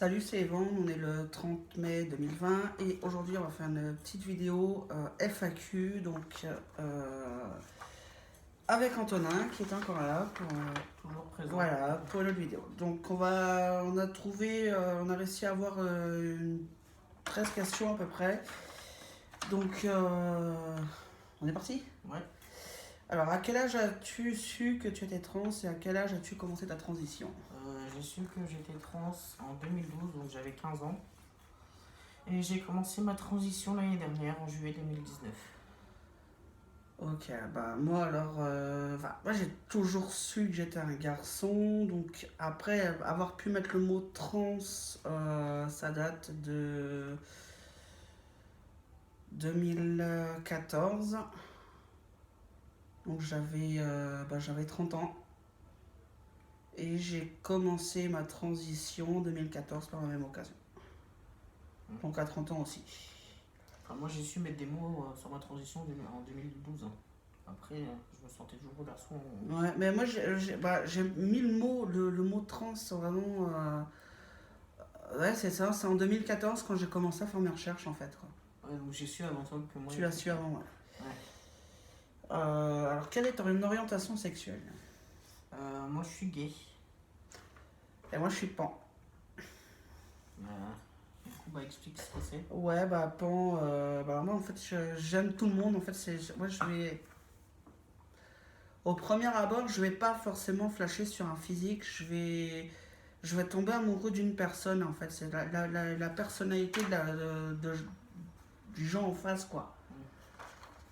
Salut, c'est Evan, on est le 30 mai 2020 et aujourd'hui on va faire une petite vidéo FAQ avec Antonin qui est encore là pour, Toujours présent. voilà, pour une autre vidéo. Donc on a trouvé, on a réussi à avoir 13 questions à peu près. Donc on est parti? Ouais. Alors à quel âge as-tu su que tu étais trans et à quel âge as-tu commencé ta transition? J'ai su que j'étais trans en 2012, donc j'avais 15 ans. Et j'ai commencé ma transition l'année dernière, en juillet 2019. Ok, bah moi alors, moi j'ai toujours su que j'étais un garçon, donc après avoir pu mettre le mot trans, ça date de 2014, donc j'avais 30 ans, et j'ai commencé ma transition en 2014 par la même occasion, donc à 30 ans aussi. Enfin, moi j'ai su mettre des mots sur ma transition en 2012. Après, je me sentais toujours garçon. Ouais, mais moi j'ai mis le mot trans vraiment. Ouais, c'est ça, c'est en 2014 quand j'ai commencé à faire mes recherches en fait, quoi. Ouais, donc j'ai su avant toi que moi. Tu l'as su avant, ouais. Ouais. Alors, quelle est ton orientation sexuelle? Moi je suis gay. Et moi je suis pan. Du coup, bah explique ce que c'est. Ouais, bah pan, moi en fait j'aime tout le monde, en fait moi je vais. Au premier abord, je vais pas forcément flasher sur un physique, je vais tomber amoureux d'une personne en fait, c'est la personnalité du gens en face, quoi.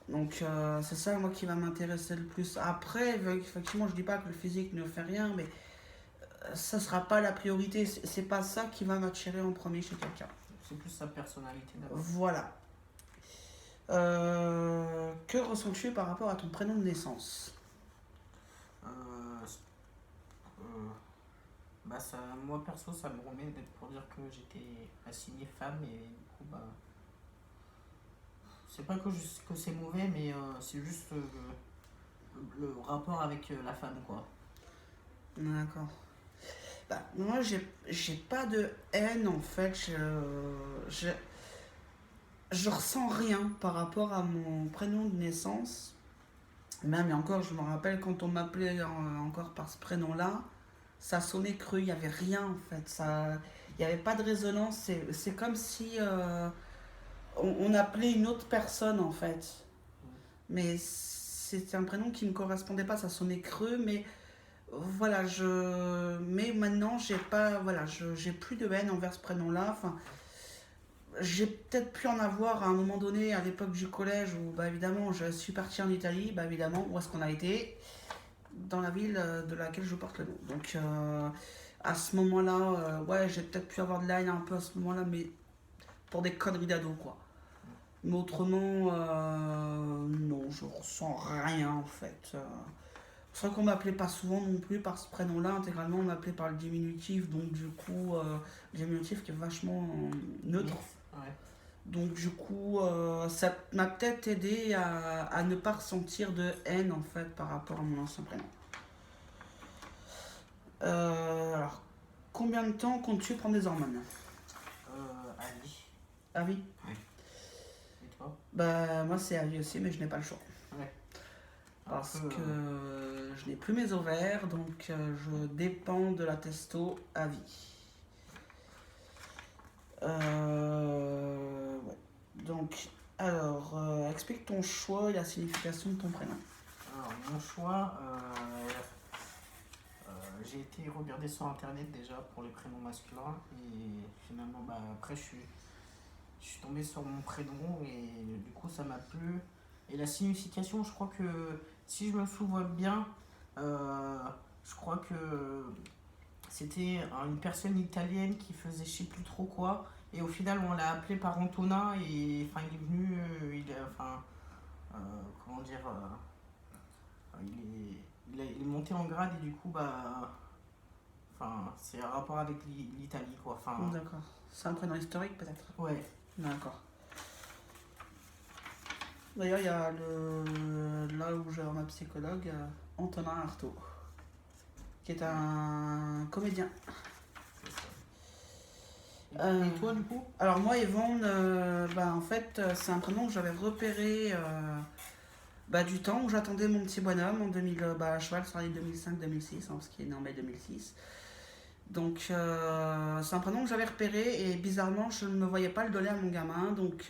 Donc c'est ça moi qui va m'intéresser le plus. Après, effectivement, je dis pas que le physique ne fait rien, mais ça sera pas la priorité. C'est pas ça qui va m'attirer en premier chez quelqu'un. C'est plus sa personnalité d'abord. Voilà. Que ressens-tu par rapport à ton prénom de naissance? Euh, euh, Bah ça, moi perso, ça me remet d'être pour dire que j'étais assigné femme et du coup bah c'est pas que c'est mauvais, mais c'est juste le rapport avec la femme quoi. D'accord. Bah, moi, j'ai pas de haine en fait. Je, je ressens rien par rapport à mon prénom de naissance. Même et encore, je me rappelle quand on m'appelait encore par ce prénom-là, ça sonnait cru, il n'y avait rien en fait. Il n'y avait pas de résonance. C'est comme si on appelait une autre personne en fait. Mais c'était un prénom qui ne me correspondait pas, ça sonnait creux, mais voilà, mais maintenant j'ai pas, voilà, j'ai plus de haine envers ce prénom-là. Enfin, j'ai peut-être pu en avoir à un moment donné à l'époque du collège où, bah évidemment, je suis partie en Italie, bah évidemment, où est-ce qu'on a été? Dans la ville de laquelle je porte le nom. Donc à ce moment-là, ouais, j'ai peut-être pu avoir de la haine un peu à ce moment-là, mais pour des conneries d'ado, quoi. Mais autrement, non, je ressens rien en fait. C'est vrai qu'on m'appelait pas souvent non plus par ce prénom-là, intégralement on m'appelait par le diminutif, donc du coup, le diminutif qui est vachement neutre. Ouais. Donc du coup, ça m'a peut-être aidé à ne pas ressentir de haine en fait par rapport à mon ancien prénom. Alors, combien de temps comptes-tu prendre des hormones? Ali. Ah oui. Ouais. Et toi? Bah moi c'est à vie aussi, mais je n'ai pas le choix. Ouais. Parce que je n'ai plus mes ovaires, donc je dépends de la testo à vie. Ouais. Donc, alors, explique ton choix et la signification de ton prénom. Alors mon choix, j'ai été regarder sur internet déjà pour les prénoms masculins et finalement bah après je suis tombé sur mon prénom et du coup ça m'a plu. Et la signification, je crois que si je me souviens bien, je crois que c'était une personne italienne qui faisait je sais plus trop quoi. Et au final, on l'a appelé par Antonin et enfin il est venu, comment dire, il est monté en grade et du coup bah, enfin c'est un rapport avec l'Italie quoi. Enfin, D'accord. C'est un prénom historique peut-être? ouais. D'accord. D'ailleurs, il y a là où j'ai ma psychologue, Antonin Artaud, qui est un comédien. C'est ça. Et toi, du coup? Alors moi, Yvonne, en fait, c'est un prénom que j'avais repéré du temps où j'attendais mon petit bonhomme en 2000, à cheval sur l'année 2005-2006, parce qu'il est né en mai 2006. Donc c'est un prénom que j'avais repéré et bizarrement, je ne me voyais pas le donner à mon gamin. Donc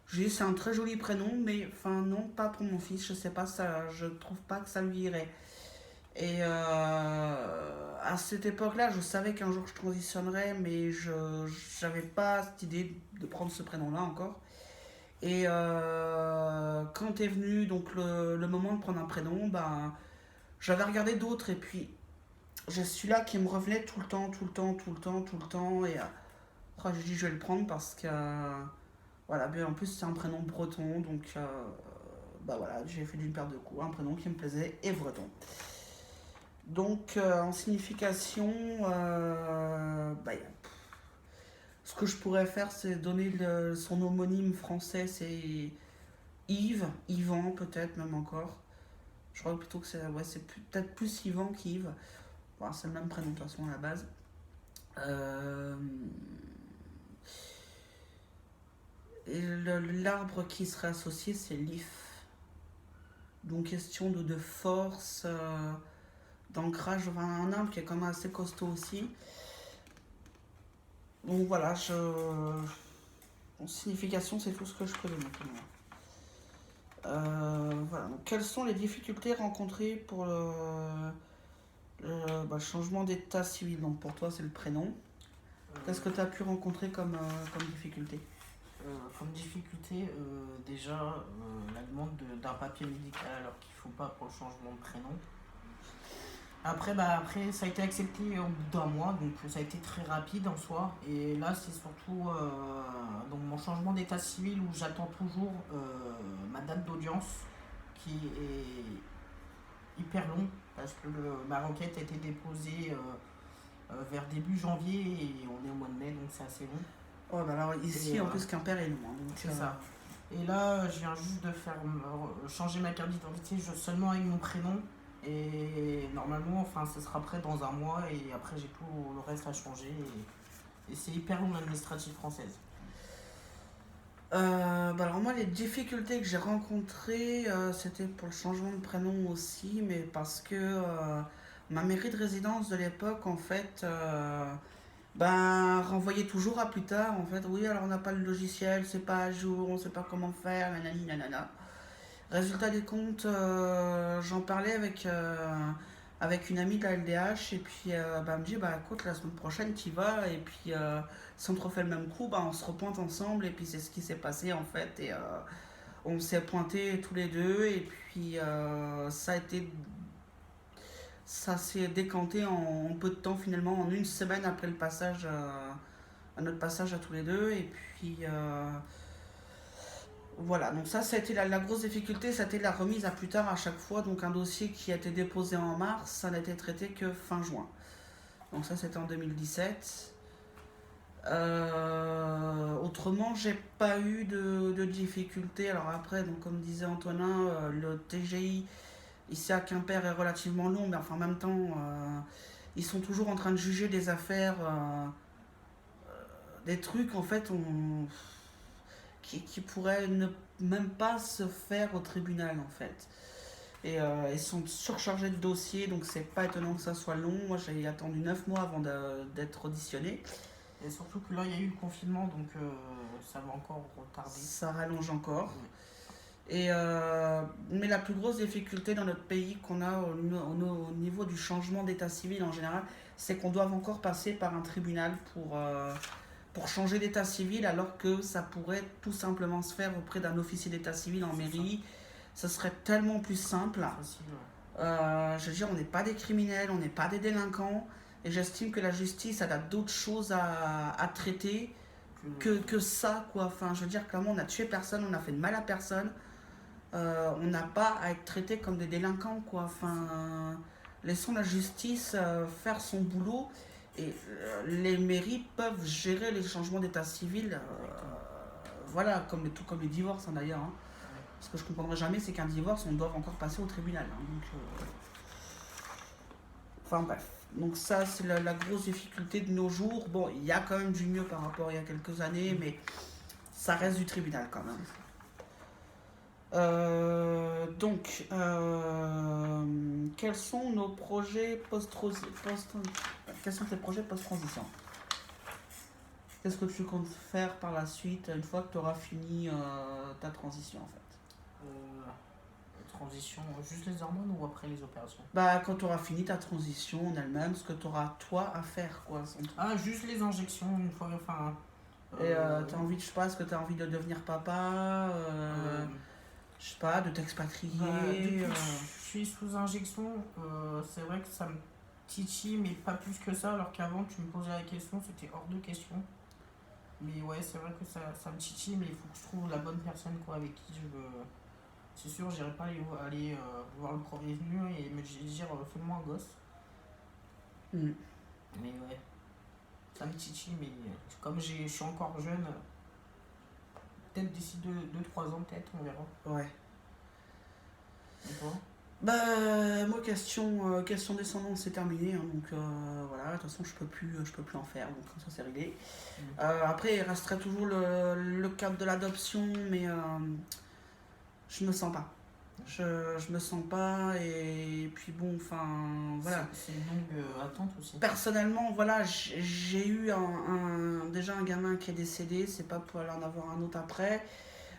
j'ai dit, c'est un très joli prénom, mais enfin non, pas pour mon fils. Je sais pas, ça, je trouve pas que ça lui irait. Et à cette époque-là, je savais qu'un jour je transitionnerais, mais je n'avais pas cette idée de prendre ce prénom-là encore. Et quand est venu donc le moment de prendre un prénom, j'avais regardé d'autres et puis j'ai celui-là qui me revenait tout le temps, tout le temps, tout le temps, tout le temps. Et j'ai dit je vais le prendre parce que voilà, bien en plus c'est un prénom breton, donc voilà, j'ai fait d'une paire de coups un prénom qui me plaisait et breton. Donc en signification, ce que je pourrais faire, c'est donner son homonyme français, c'est Yves, Yvan peut-être même encore. Je crois plutôt que c'est peut-être plus Yvan qu'Yves. Bon, c'est le même prénom de toute façon à la base. Et l'arbre qui serait associé, c'est l'if. Donc question de force, d'ancrage, un arbre qui est quand même assez costaud aussi. Donc voilà, en signification, c'est tout ce que je peux donner pour moi. Voilà. Donc, quelles sont les difficultés rencontrées pour le changement d'état civil? Donc pour toi, c'est le prénom. Qu'est-ce que tu as pu rencontrer comme difficulté? Comme difficulté, déjà la demande d'un papier médical alors qu'il ne faut pas pour le changement de prénom. Après, ça a été accepté au bout d'un mois, donc ça a été très rapide en soi. Et là, c'est surtout donc mon changement d'état civil où j'attends toujours ma date d'audience qui est hyper longue parce que ma requête a été déposée vers début janvier et on est au mois de mai, donc c'est assez long. Ouais, alors ici, en plus, Quimper est loin. C'est ça. Et là, je viens juste de faire changer ma carte d'identité seulement avec mon prénom. Et normalement, ce sera prêt dans un mois et après j'ai tout le reste à changer. Et c'est hyper long l'administrative française. Alors moi, les difficultés que j'ai rencontrées, c'était pour le changement de prénom aussi, mais parce que ma mairie de résidence de l'époque, en fait, renvoyait toujours à plus tard. En fait, oui, alors on n'a pas le logiciel, c'est pas à jour, on sait pas comment faire, nanani, nanana. Résultat des comptes, j'en parlais avec une amie de la LDH et puis elle me dit écoute, la semaine prochaine tu y vas et puis si on te refait le même coup, on se repointe ensemble et puis c'est ce qui s'est passé en fait et on s'est pointés tous les deux et puis ça s'est décanté en peu de temps finalement, en une semaine après le passage, à notre passage à tous les deux et puis voilà, donc ça a été la grosse difficulté, ça a été la remise à plus tard à chaque fois. Donc un dossier qui a été déposé en mars, ça n'a été traité que fin juin. Donc ça c'était en 2017. Autrement, j'ai pas eu de difficultés. Alors après, donc comme disait Antonin, le TGI ici à Quimper est relativement long, mais en même temps, ils sont toujours en train de juger des affaires, des trucs en fait, qui pourraient ne même pas se faire au tribunal en fait. Et ils sont surchargés de dossiers, donc c'est pas étonnant que ça soit long. Moi j'ai attendu 9 mois avant d'être auditionné. Et surtout que là il y a eu le confinement, donc ça va encore retarder. Ça rallonge encore. Et mais la plus grosse difficulté dans notre pays qu'on a au niveau du changement d'état civil en général, c'est qu'on doit encore passer par un tribunal pour changer d'état civil alors que ça pourrait tout simplement se faire auprès d'un officier d'état civil en mairie. Ce serait tellement plus simple. Facile, je veux dire, on n'est pas des criminels, on n'est pas des délinquants et j'estime que la justice elle a d'autres choses à traiter que ça quoi. Enfin, je veux dire, clairement, on n'a tué personne, on n'a fait de mal à personne. On n'a pas à être traité comme des délinquants quoi. Enfin, laissons la justice faire son boulot. Et les mairies peuvent gérer les changements d'état civil, voilà, tout comme les divorces d'ailleurs. Hein. Ce que je ne comprendrai jamais, c'est qu'un divorce, on doit encore passer au tribunal. Hein, donc, enfin bref. Donc ça, c'est la grosse difficulté de nos jours. Bon, il y a quand même du mieux par rapport à il y a quelques années, mais ça reste du tribunal quand même. Quels sont nos projets quels sont tes projets post-transition? Qu'est-ce que tu comptes faire par la suite une fois que tu auras fini ta transition en fait? Transition, juste les hormones ou après les opérations? Bah, quand tu auras fini ta transition en elle-même, ce que tu auras toi à faire quoi. Ah, juste les injections une fois, enfin. Et t'as envie, je sais pas, est-ce que t'as envie de devenir papa, je sais pas, de t'expatrier Depuis que je suis sous injection, c'est vrai que ça me titille, mais pas plus que ça, alors qu'avant tu me posais la question, c'était hors de question. Mais ouais, c'est vrai que ça me titille, mais il faut que je trouve la bonne personne quoi, avec qui je veux. C'est sûr, j'irai pas aller voir le premier venu et me dire fais-moi un gosse. Mm. Mais ouais, ça me titille, mais comme je suis encore jeune, peut-être d'ici 2-3 ans, peut-être, on verra. Ouais. Et toi? Bah, moi, question descendance, c'est terminé, hein, donc voilà, de toute façon, je peux plus en faire, donc ça, c'est réglé. Après, il resterait toujours le cadre de l'adoption, mais je me sens pas. Je me sens pas, et puis bon, enfin, voilà. C'est une longue attente aussi. Personnellement, voilà, j'ai eu déjà un gamin qui est décédé, c'est pas pour aller en avoir un autre après.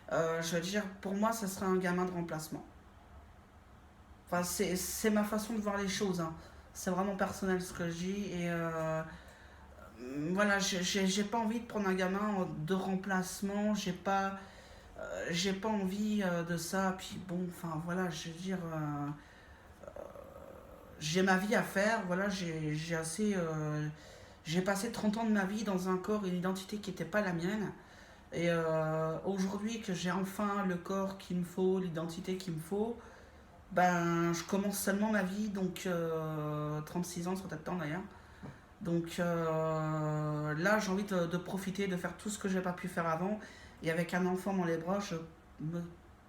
Je veux dire, pour moi, ça serait un gamin de remplacement. Enfin, c'est ma façon de voir les choses, hein. C'est vraiment personnel ce que je dis. Et voilà, j'ai pas envie de prendre un gamin de remplacement. J'ai pas envie de ça. Puis bon, enfin voilà, je veux dire, j'ai ma vie à faire. Voilà, j'ai assez. J'ai passé 30 ans de ma vie dans un corps et une identité qui n'était pas la mienne. Et aujourd'hui que j'ai enfin le corps qu'il me faut, l'identité qu'il me faut, ben, je commence seulement ma vie, donc 36 ans sur ta temps d'ailleurs. Donc là, j'ai envie de profiter, de faire tout ce que j'ai pas pu faire avant. Et avec un enfant dans les bras, je me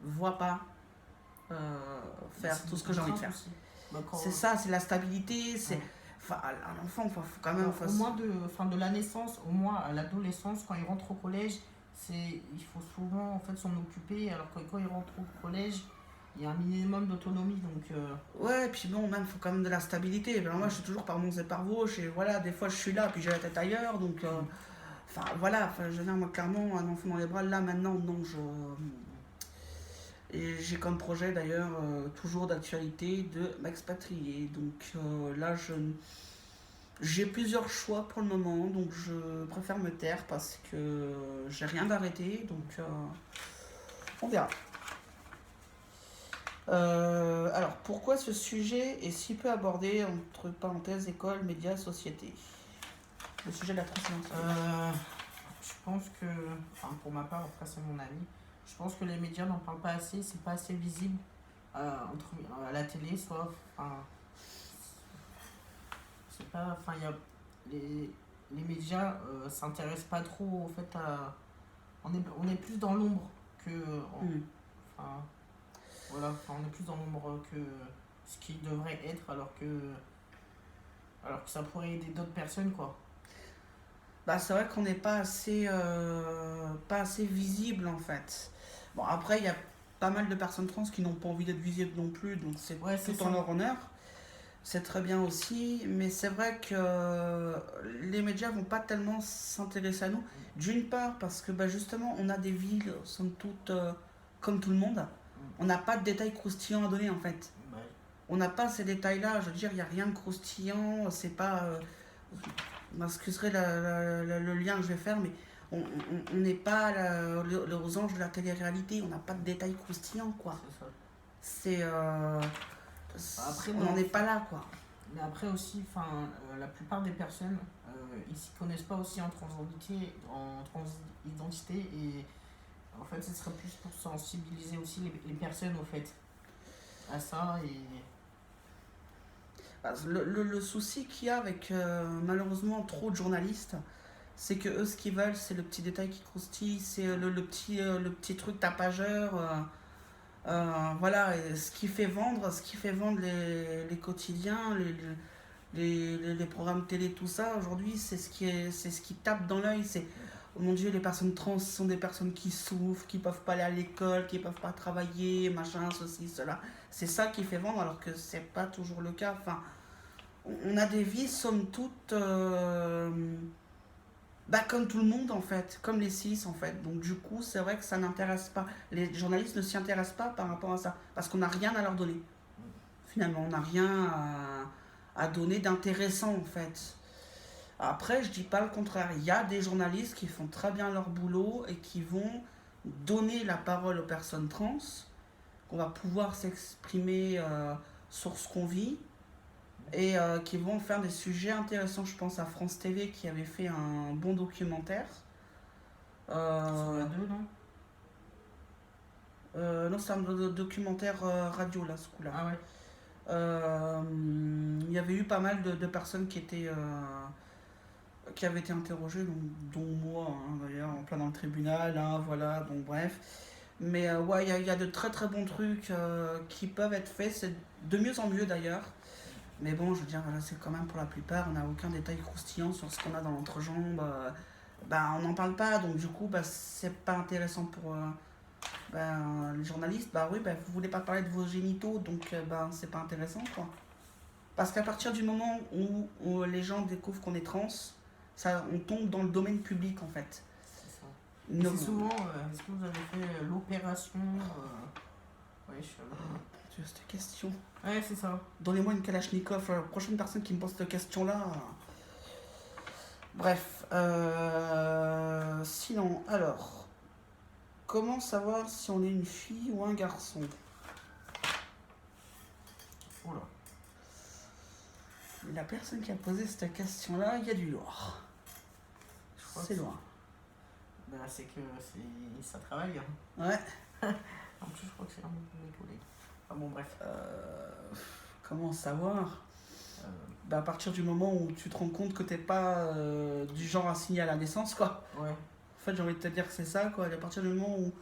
vois pas faire tout ce que j'ai envie de faire. C'est ça, c'est la stabilité, c'est... Enfin, un enfant, il faut quand même... Au moins de la naissance, au moins à l'adolescence, quand il rentre au collège, il faut souvent en fait s'en occuper, alors que quand il rentre au collège, il y a un minimum d'autonomie, donc... Ouais, et puis bon, même, il faut quand même de la stabilité. Ben, moi, je suis toujours par Mons et par Vauche, et voilà, des fois, je suis là, puis j'ai la tête ailleurs, donc... Enfin, voilà, je veux dire, moi, clairement, un enfant dans les bras, là, maintenant, non, Et j'ai comme projet, d'ailleurs, toujours d'actualité, de m'expatrier. Donc là, j'ai plusieurs choix pour le moment, donc je préfère me taire parce que j'ai rien d'arrêté, donc on verra. Alors, pourquoi ce sujet est si peu abordé, entre parenthèses, école, médias, société? Le sujet de la transition. Je pense que, enfin pour ma part, après c'est mon avis, je pense que les médias n'en parlent pas assez, c'est pas assez visible à la télé, soit, enfin, c'est pas, enfin, il y a les médias s'intéressent pas trop au fait à, on est plus dans l'ombre que, enfin, voilà, on est plus dans l'ombre que ce qui devrait être, alors que ça pourrait aider d'autres personnes, quoi. Bah, c'est vrai qu'on n'est pas assez visible en fait. Bon, après, il y a pas mal de personnes trans qui n'ont pas envie d'être visibles non plus, donc c'est tout en leur honneur. C'est très bien aussi, mais c'est vrai que les médias vont pas tellement s'intéresser à nous. D'une part, parce que bah, justement, on a des villes, somme toute, comme tout le monde. On n'a pas de détails croustillants à donner en fait. On n'a pas ces détails-là, je veux dire, il n'y a rien de croustillant, c'est pas. M'excuserez le lien que je vais faire, mais on n'est pas aux anges de la télé-réalité, on n'a pas de détails croustillants, quoi. C'est après, on n'en est pas là, quoi. Mais après aussi, la plupart des personnes, ils s'y connaissent pas aussi en transidentité, et en fait, ce serait plus pour sensibiliser aussi les personnes, au fait, à ça. Et le souci qu'il y a avec malheureusement trop de journalistes, c'est que eux, ce qu'ils veulent, c'est le petit détail qui croustille, c'est le petit truc tapageur. Voilà, et ce qui fait vendre les quotidiens, les programmes télé, tout ça, aujourd'hui, c'est ce qui tape dans l'œil. C'est, oh mon Dieu, les personnes trans sont des personnes qui souffrent, qui peuvent pas aller à l'école, qui peuvent pas travailler, machin, ceci, cela. C'est ça qui fait vendre, alors que c'est pas toujours le cas. Enfin, on a des vies, somme toute, bah, comme tout le monde, en fait, comme les cis, en fait. Donc, du coup, c'est vrai que ça n'intéresse pas. Les journalistes ne s'y intéressent pas par rapport à ça, parce qu'on n'a rien à leur donner. Finalement, on n'a rien à donner d'intéressant, en fait. Après, je dis pas le contraire. Il y a des journalistes qui font très bien leur boulot et qui vont donner la parole aux personnes trans, qu'on va pouvoir s'exprimer sur ce qu'on vit et qui vont faire des sujets intéressants. Je pense à France TV qui avait fait un bon documentaire. Sur la 2, non? Non, c'est un documentaire radio là, ce coup-là. Ah ouais. Il y avait eu pas mal de personnes qui avaient été interrogées, dont moi, hein, d'ailleurs, en plein dans le tribunal, hein, voilà, donc bref. Mais ouais, il y a de très très bons trucs qui peuvent être faits, c'est de mieux en mieux d'ailleurs. Mais bon, je veux dire, voilà, c'est quand même pour la plupart, on n'a aucun détail croustillant sur ce qu'on a dans l'entrejambe. Bah, on n'en parle pas, donc du coup, bah, c'est pas intéressant pour les journalistes. Bah oui, bah, vous voulez pas parler de vos génitaux, donc bah, c'est pas intéressant, quoi. Parce qu'à partir du moment où les gens découvrent qu'on est trans, ça, on tombe dans le domaine public, en fait. C'est ça. Non, C'est souvent, est-ce que vous avez fait l'opération ouais, je suis Dieu, cette question. Ouais, c'est ça. Donnez-moi une Kalachnikov, la prochaine personne qui me pose cette question-là. Bref, sinon, alors, comment savoir si on est une fille ou un garçon? Oula. La personne qui a posé cette question-là, il y a du lourd. C'est loin. Bah, c'est que ça travaille. Hein. Ouais. En plus, je crois que c'est un de mes collègues. Enfin bon, bref. Comment savoir? Bah, à partir du moment où tu te rends compte que t'es pas du genre assigné à la naissance, quoi. Ouais. En fait, j'ai envie de te dire que c'est ça, quoi. À partir du moment où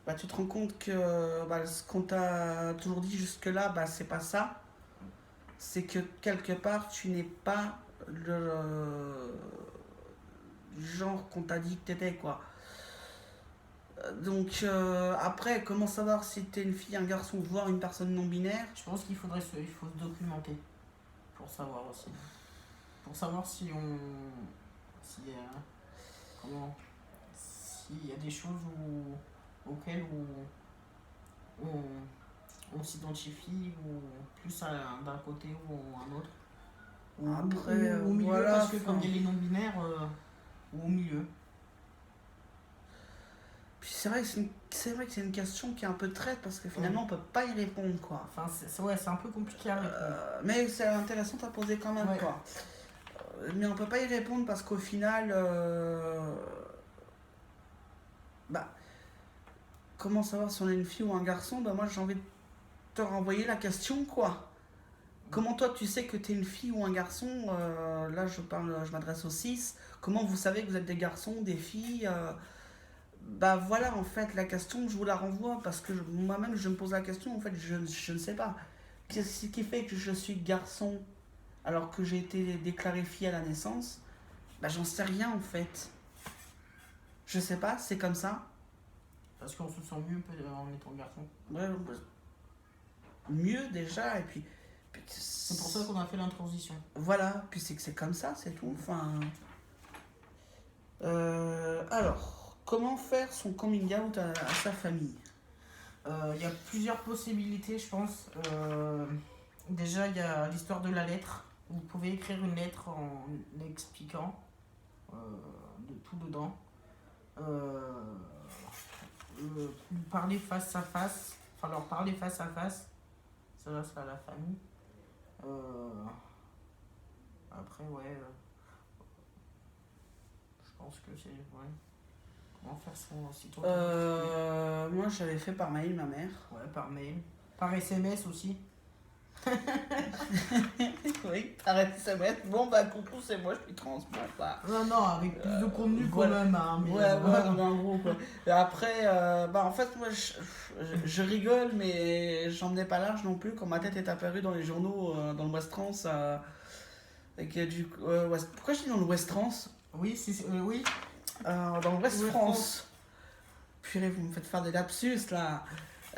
bah, tu te rends compte que bah, ce qu'on t'a toujours dit jusque-là, bah, c'est pas ça. C'est que quelque part, tu n'es pas le genre qu'on t'a dit que t'étais, quoi. Donc, après, comment savoir si t'es une fille, un garçon, voire une personne non-binaire? Je pense qu'il faut se documenter pour savoir aussi. Pour savoir si on. Si, comment. S'il y a des choses auxquelles on s'identifie ou plus d'un côté ou un autre. Après, ou au milieu, voilà, parce que comme il y a les non-binaires, ou au milieu. Puis c'est vrai que c'est une question qui est un peu traite parce que finalement on peut pas y répondre, quoi. Enfin, c'est un peu compliqué à répondre. Mais c'est intéressant à poser quand même, Ouais. quoi. Mais on peut pas y répondre parce qu'au final, bah, comment savoir si on est une fille ou un garçon? Bah moi j'ai envie de te renvoyer la question, quoi. Comment toi tu sais que t'es une fille ou un garçon? Là je m'adresse aux cis. Comment vous savez que vous êtes des garçons, des filles? Bah voilà, en fait, la question, je vous la renvoie parce que moi-même, je me pose la question, en fait, je ne sais pas. Qu'est-ce qui fait que je suis garçon alors que j'ai été déclarée fille à la naissance? Bah j'en sais rien, en fait. Je sais pas, c'est comme ça. Parce qu'on se sent mieux en étant garçon. Ouais, mieux déjà, et puis C'est pour ça qu'on a fait l'intransition. voilà, puis c'est que c'est comme ça, c'est tout. Enfin. Alors. Comment faire son coming out à sa famille? Il y a plusieurs possibilités, je pense. Déjà, il y a l'histoire de la lettre. Vous pouvez écrire une lettre en expliquant de tout dedans. Lui parler face à face. Enfin, leur parler face à face. Ça va, c'est à la famille. Après, ouais. Je pense que c'est. Ouais. Comment faire son site web? Moi j'avais fait par mail, ma mère. Ouais, par mail. Par SMS aussi. Oui, par SMS. Bon bah coucou, c'est moi, je suis trans. Bon bah. Non, avec plus de contenu voilà. quand même. Hein, mais Ouais, en gros quoi. Et après, bah en fait, moi je rigole, mais j'en ai pas large non plus quand ma tête est apparue dans les journaux, dans le West Trans. Et que, pourquoi je dis dans l'Ouest France? Oui, oui. Dans l'Ouest Ouest France. Purée, vous me faites faire des lapsus là.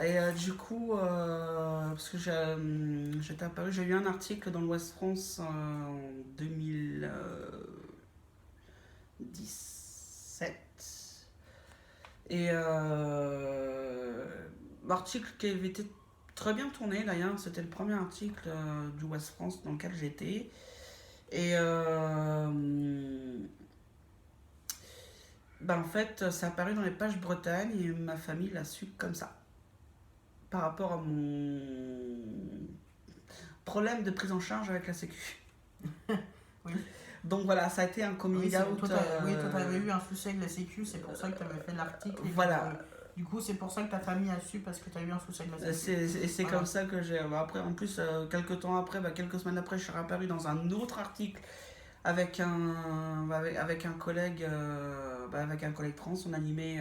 Et parce que j'étais apparu, j'ai eu un article dans l'Ouest France en 2017. Et l'article qui avait été très bien tourné d'ailleurs, c'était le premier article du Ouest France dans lequel j'étais. Et en fait, ça apparu dans les pages Bretagne et ma famille l'a su comme ça. Par rapport à mon problème de prise en charge avec la Sécu. Oui. Donc voilà, ça a été un coming Oui, out. toi, t'avais eu un souci avec la Sécu, c'est pour ça que t'avais fait l'article. Voilà. Du coup, c'est pour ça que ta famille a su, parce que t'as eu un souci avec la Sécu. Et c'est Voilà. comme ça que j'ai. Après, en plus, quelques temps après, quelques semaines après, je suis réapparu dans un autre article avec un collègue, avec un collègue trans. On animait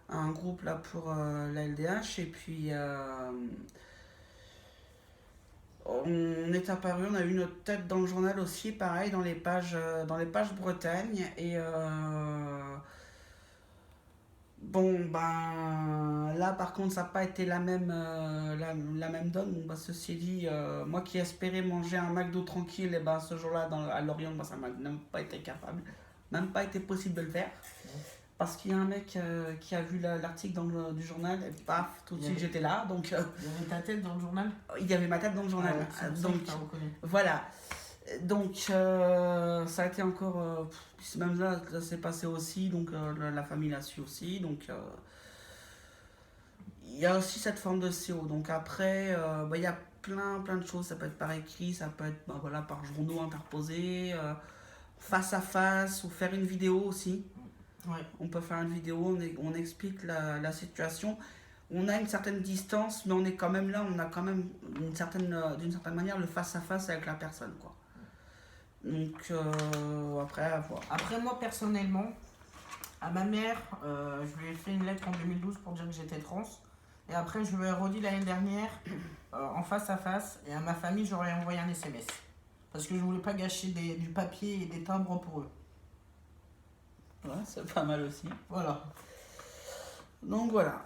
un groupe là pour la LDH et puis on est apparu, on a eu notre tête dans le journal aussi, pareil dans les pages Bretagne et bon là par contre ça n'a pas été la même la même donne. Bon, ceci dit, moi qui espérais manger un McDo tranquille, et ce jour-là à Lorient, ça m'a même pas été capable, même pas été possible de le faire. Parce qu'il y a un mec qui a vu l'article du journal, et paf, tout de suite j'étais là. Donc, il y avait ta tête dans le journal? Il y avait ma tête dans le journal. Donc, voilà. Donc, ça a été encore. Même là, ça s'est passé aussi. Donc, la famille l'a su aussi. Donc, il y a aussi cette forme de CO. Donc, après, il y a plein de choses. Ça peut être par écrit, ça peut être par journaux interposés, face à face, ou faire une vidéo aussi. Ouais. On peut faire une vidéo, on explique la situation. On a une certaine distance, mais on est quand même là, on a quand même d'une certaine manière le face-à-face avec la personne, quoi. Donc, après, à voir. Après, moi, personnellement, à ma mère, je lui ai fait une lettre en 2012 pour dire que j'étais trans. Et après, je lui ai redit l'année dernière, en face-à-face. Et à ma famille, j'aurais envoyé un SMS. Parce que je voulais pas gâcher du papier et des timbres pour eux. Ouais, c'est pas mal aussi. Voilà. Donc voilà.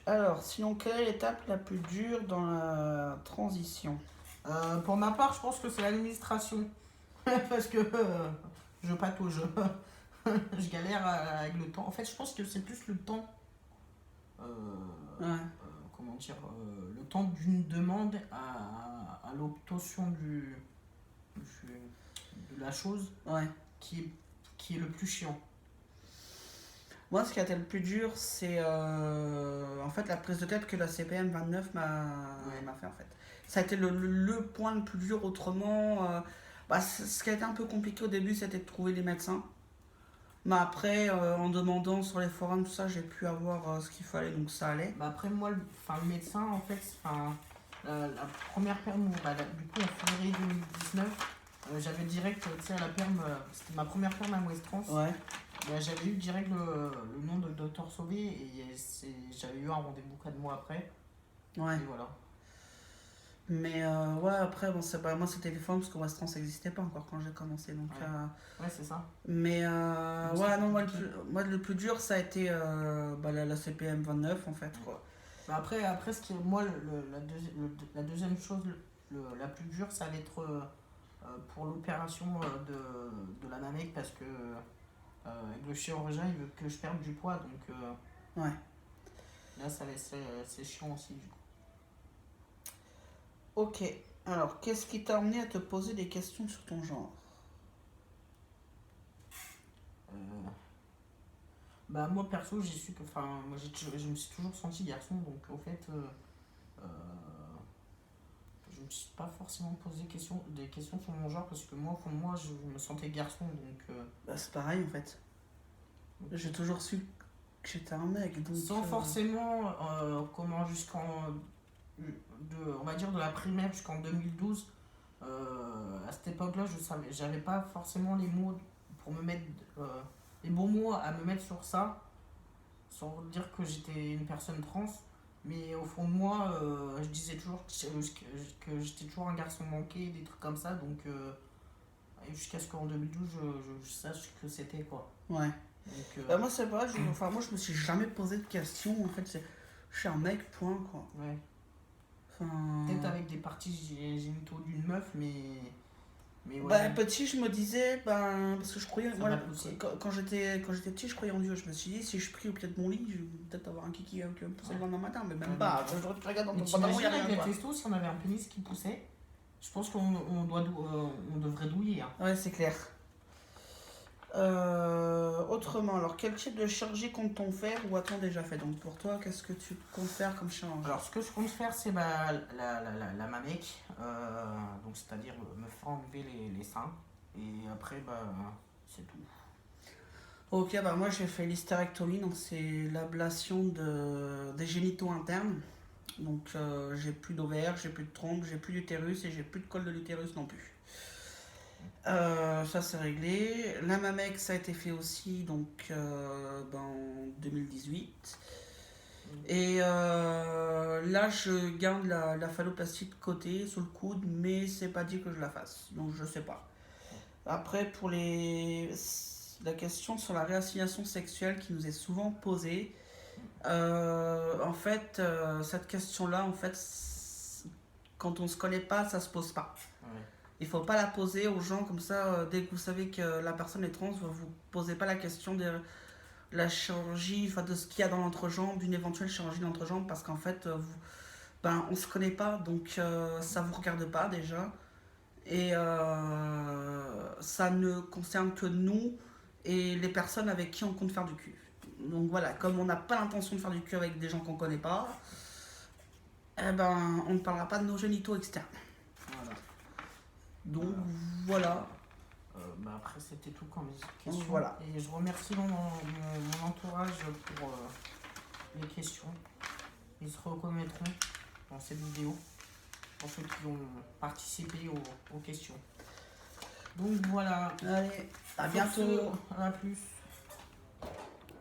Alors, sinon, quelle est l'étape la plus dure dans la transition? Pour ma part, je pense que c'est l'administration. Parce que je patauge. Je galère avec le temps. En fait, je pense que c'est plus le temps. Comment dire, le temps d'une demande à l'obtention de la chose, qui est le plus chiant. Moi, ce qui a été le plus dur, c'est en fait la prise de tête que la CPM 29 m'a fait, en fait. Ça a été le point le plus dur. Autrement, ce qui a été un peu compliqué au début, c'était de trouver des médecins. Mais après, en demandant sur les forums, tout ça, j'ai pu avoir ce qu'il fallait, donc ça allait. Après, moi, le médecin, en fait, la première perme, du coup, en février 2019, j'avais direct, tu sais, à la perme, c'était ma première perme à West France. Ouais. J'avais eu direct le nom de Dr Sauvé et j'avais eu un rendez-vous 4 mois après. Ouais. Et voilà. Mais après, c'est pas moi, c'était téléphone parce que West France n'existait pas encore quand j'ai commencé. Donc, ouais, c'est ça. Mais moi, le plus dur, ça a été la CPM 29, en fait, quoi. Après, moi, la deuxième chose la plus dure, ça allait être pour l'opération de la Namek, parce que avec le chirurgien, il veut que je perde du poids, donc ouais. Là, c'est chiant aussi, du coup. Ok, alors qu'est-ce qui t'a amené à te poser des questions sur ton genre? Moi perso, j'ai su que, moi je me suis toujours senti garçon, donc au fait, je me suis pas forcément posé des questions sur mon genre, parce que moi, au fond de moi, je me sentais garçon, donc. C'est pareil en fait. J'ai toujours su que j'étais un mec, donc. Sans forcément, on va dire de la primaire jusqu'en 2012, à cette époque-là, j'avais pas forcément les mots pour me mettre, les bons mots à me mettre sur ça, sans dire que j'étais une personne trans. Mais au fond de moi, je disais toujours que j'étais toujours un garçon manqué, des trucs comme ça. Donc, jusqu'à ce qu'en 2012, je sache que c'était quoi. Ouais. Donc, Moi, c'est pas, enfin, moi, je me suis jamais posé de questions. En fait, je suis un mec, point, quoi. ouais. Enfin. Peut-être avec des parties génitaux d'une meuf, mais ouais. Bah, petit, je me disais, ben, parce que je croyais, Ça moi, m'a poussé. quand j'étais petit, je croyais en Dieu. Je me suis dit, si je prie au pied de mon lit, je vais peut-être avoir un kiki qui va me pousser le lendemain matin, mais même Ouais, pas. donc, Je regarde dans mais ton pantalon, il y t'imagines a avec rien, la quoi. testo, si on avait un pénis qui poussait, je pense on devrait douiller. Hein. Ouais, c'est clair. Autrement, alors, quel type de chirurgie compte-t-on faire ou a-t-on déjà fait? Donc, pour toi, qu'est-ce que tu comptes faire comme chirurgie? Alors, ce que je compte faire, c'est la mamec, donc c'est-à-dire me faire enlever les seins, et après, c'est tout. Ok, bah moi j'ai fait l'hystérectomie, donc c'est l'ablation des génitaux internes. Donc j'ai plus d'ovaires, j'ai plus de trompe, j'ai plus d'utérus et j'ai plus de col de l'utérus non plus. Ça c'est réglé. La mamec ça a été fait aussi donc en 2018. Et là je garde la phalloplastie de côté sous le coude, mais c'est pas dit que je la fasse, donc je sais pas. Après pour la question sur la réassignation sexuelle qui nous est souvent posée, en fait cette question-là en fait quand on se connaît pas ça se pose pas. Ouais. Il faut pas la poser aux gens comme ça, dès que vous savez que la personne est trans, vous posez pas la question de la chirurgie, enfin de ce qu'il y a dans l'entrejambe, d'une éventuelle chirurgie d'entrejambe, parce qu'en fait, on se connaît pas, donc ça vous regarde pas déjà, et ça ne concerne que nous et les personnes avec qui on compte faire du cul. Donc voilà, comme on n'a pas l'intention de faire du cul avec des gens qu'on connaît pas, on ne parlera pas de nos génitaux externes. Voilà. Donc voilà. Après, c'était tout comme question. Voilà. Et je remercie mon entourage pour les questions. Ils se reconnaîtront dans cette vidéo pour ceux qui ont participé aux questions. Donc voilà. Allez, à Sur bientôt. ce, à plus.